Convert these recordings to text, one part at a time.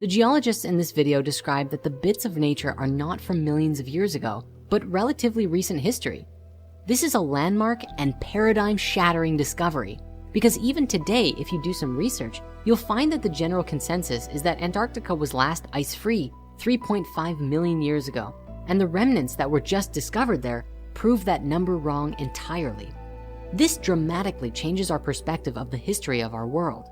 The geologists in this video describe that the bits of nature are not from millions of years ago, but relatively recent history. This is a landmark and paradigm-shattering discovery, because even today, if you do some research, you'll find that the general consensus is that Antarctica was last ice-free 3.5 million years ago, and the remnants that were just discovered there prove that number wrong entirely. This dramatically changes our perspective of the history of our world.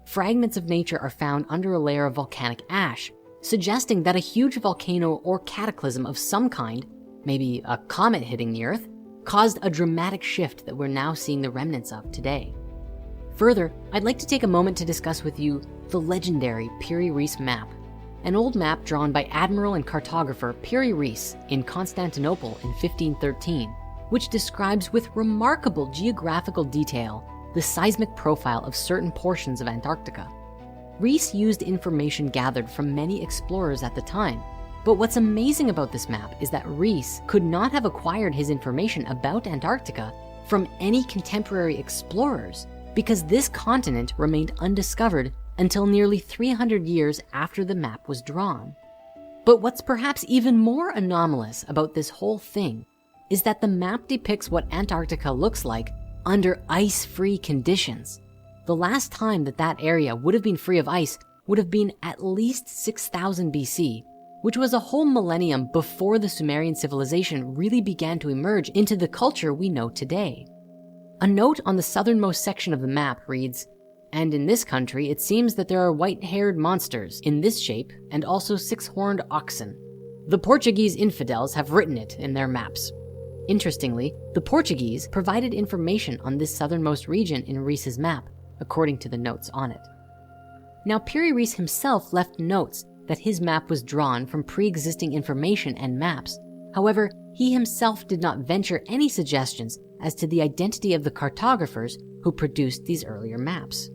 Fragments of nature are found under a layer of volcanic ash, suggesting that a huge volcano or cataclysm of some kind, maybe a comet hitting the Earth, caused a dramatic shift that we're now seeing the remnants of today. Further, I'd like to take a moment to discuss with you the legendary Piri Reis map, an old map drawn by admiral and cartographer Piri Reis in Constantinople in 1513, which describes with remarkable geographical detail the seismic profile of certain portions of Antarctica. Reis used information gathered from many explorers at the time, but what's amazing about this map is that Reis could not have acquired his information about Antarctica from any contemporary explorers, because this continent remained undiscovered until nearly 300 years after the map was drawn. But what's perhaps even more anomalous about this whole thing is that the map depicts what Antarctica looks like under ice-free conditions. The last time that that area would have been free of ice would have been at least 6,000 BC, which was a whole millennium before the Sumerian civilization really began to emerge into the culture we know today. A note on the southernmost section of the map reads, "And in this country, it seems that there are white-haired monsters in this shape and also 6-horned oxen. The Portuguese infidels have written it in their maps." Interestingly, the Portuguese provided information on this southernmost region in Reis's map, according to the notes on it. Now, Piri Reis himself left notes that his map was drawn from pre-existing information and maps. However, he himself did not venture any suggestions as to the identity of the cartographers who produced these earlier maps.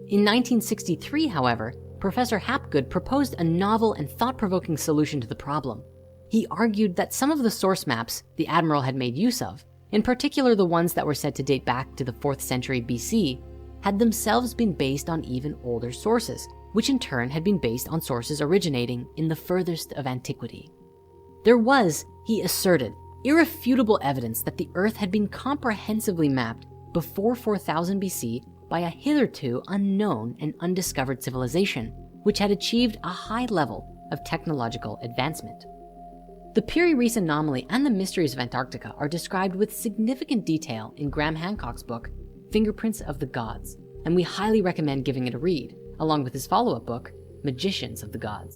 In 1963, however, Professor Hapgood proposed a novel and thought-provoking solution to the problem. He argued that some of the source maps the admiral had made use of, in particular the ones that were said to date back to the 4th century BC, had themselves been based on even older sources, which in turn had been based on sources originating in the furthest of antiquity. There was, he asserted, irrefutable evidence that the Earth had been comprehensively mapped before 4000 BC by a hitherto unknown and undiscovered civilization, which had achieved a high level of technological advancement. The Piri Reis anomaly and the mysteries of Antarctica are described with significant detail in Graham Hancock's book, Fingerprints of the Gods, and we highly recommend giving it a read, along with his follow-up book, Magicians of the Gods.